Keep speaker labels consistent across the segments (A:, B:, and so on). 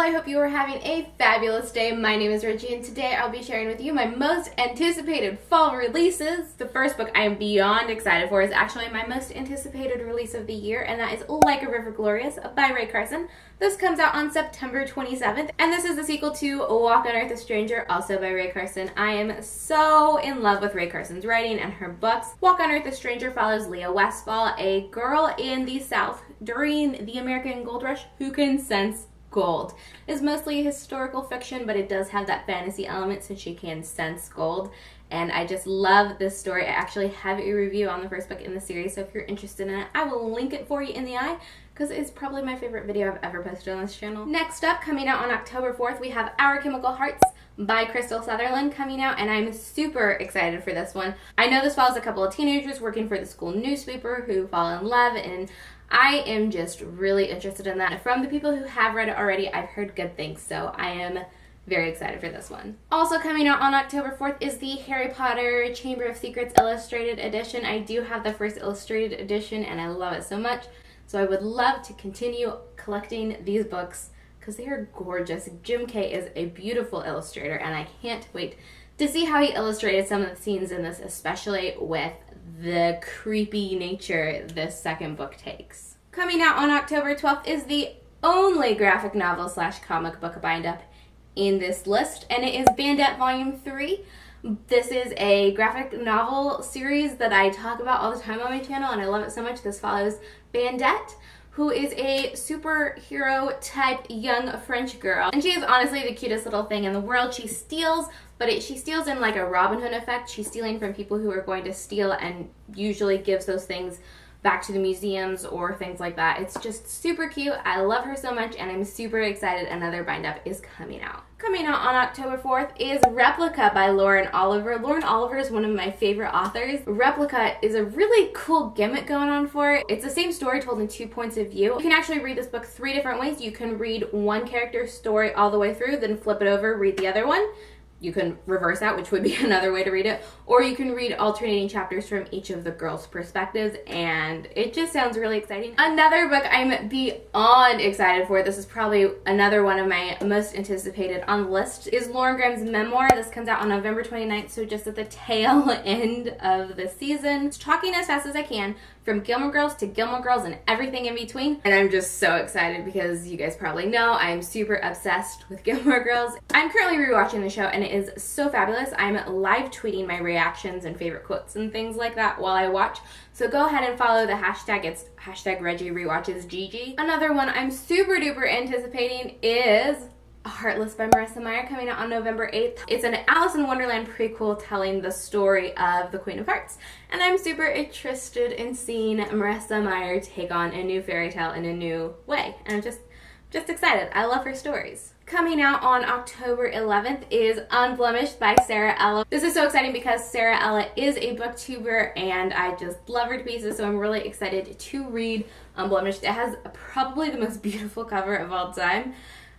A: I hope you are having a fabulous day. My name is Reggie and today I'll be sharing with you my most anticipated fall releases. The first book I am beyond excited for is actually my most anticipated release of the year, and that is Like a River Glorious by Rae Carson. This comes out on September 27th, and this is the sequel to Walk on Earth a Stranger, also by Rae Carson. I am so in love with Rae Carson's writing and her books. Walk on Earth a Stranger follows Leah Westfall, a girl in the South during the American Gold Rush who can sense gold. It's mostly historical fiction, but it does have that fantasy element since she can sense gold. And I just love this story. I actually have a review on the first book in the series, so if you're interested in it, I will link it for you in the eye because it's probably my favorite video I've ever posted on this channel. Next up, coming out on October 4th, we have Our Chemical Hearts by Crystal Sutherland coming out, and I'm super excited for this one. I know this follows a couple of teenagers working for the school newspaper who fall in love, and I am just really interested in that. From the people who have read it already, I've heard good things, so I am very excited for this one. Also coming out on October 4th is the Harry Potter Chamber of Secrets Illustrated Edition. I do have the first illustrated edition and I love it so much, so I would love to continue collecting these books because they are gorgeous. Jim Kay is a beautiful illustrator and I can't wait to see how he illustrated some of the scenes in this, especially with the creepy nature this second book takes. Coming out on October 12th is the only graphic novel / comic book bind-up in this list, and it is Bandette Volume 3. This is a graphic novel series that I talk about all the time on my channel, and I love it so much. This follows Bandette, who is a superhero type young French girl, and she is honestly the cutest little thing in the world. She steals, but she steals in like a Robin Hood effect. She's stealing from people who are going to steal and usually gives those things back to the museums or things like that. It's just super cute. I love her so much and I'm super excited another bind-up is coming out. Coming out on October 4th is Replica by Lauren Oliver. Lauren Oliver is one of my favorite authors. Replica is a really cool gimmick going on for it. It's the same story told in 2 points of view. You can actually read this book 3 different ways. You can read one character's story all the way through, then flip it over, read the other one. You can reverse that, which would be another way to read it, or you can read alternating chapters from each of the girls' perspectives, and it just sounds really exciting. Another book I'm beyond excited for, this is probably another one of my most anticipated on the list, is Lauren Graham's memoir. This comes out on November 29th, so just at the tail end of the season. It's talking as fast as I can, from Gilmore Girls to Gilmore Girls and everything in between, and I'm just so excited because you guys probably know I'm super obsessed with Gilmore Girls. I'm currently rewatching the show and it is so fabulous. I'm live tweeting my reactions and favorite quotes and things like that while I watch, so go ahead and follow the hashtag. It's hashtag Reggie Rewatches Gigi. Another one I'm super duper anticipating is Heartless by Marissa Meyer, coming out on November 8th. It's an Alice in Wonderland prequel telling the story of the Queen of Hearts, and I'm super interested in seeing Marissa Meyer take on a new fairy tale in a new way, and I'm just excited. I love her stories. Coming out on October 11th is Unblemished by Sarah Ella. This is so exciting because Sarah Ella is a booktuber and I just love her to pieces, so I'm really excited to read Unblemished. It has probably the most beautiful cover of all time,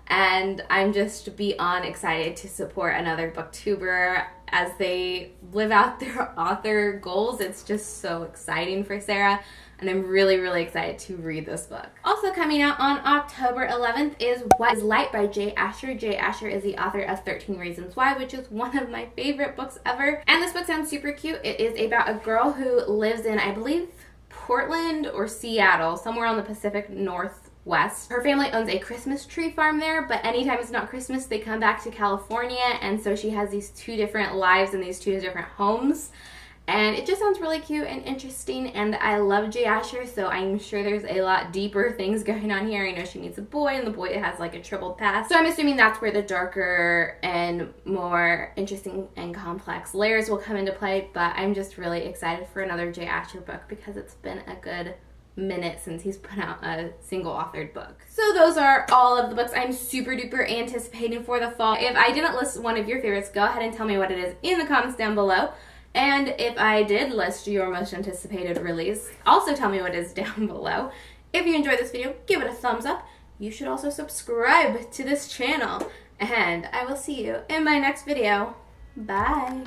A: and I'm just beyond excited to support another booktuber as they live out their author goals. It's just so exciting for Sarah, and I'm really, really excited to read this book. Also coming out on October 11th is What is Light by Jay Asher. Jay Asher is the author of 13 Reasons Why, which is one of my favorite books ever. And this book sounds super cute. It is about a girl who lives in, I believe, Portland or Seattle, somewhere on the Pacific Northwest. Her family owns a Christmas tree farm there, but anytime it's not Christmas, they come back to California, and so she has these 2 different lives in these 2 different homes. And it just sounds really cute and interesting, and I love Jay Asher, so I'm sure there's a lot deeper things going on here. I know she meets a boy, and the boy has like a troubled past, so I'm assuming that's where the darker and more interesting and complex layers will come into play, but I'm just really excited for another Jay Asher book because it's been a good minute since he's put out a single authored book. So those are all of the books I'm super duper anticipating for the fall. If I didn't list one of your favorites, go ahead and tell me what it is in the comments down below. And if I did list your most anticipated release, also tell me what is down below. If you enjoyed this video, give it a thumbs up. You should also subscribe to this channel. And I will see you in my next video. Bye.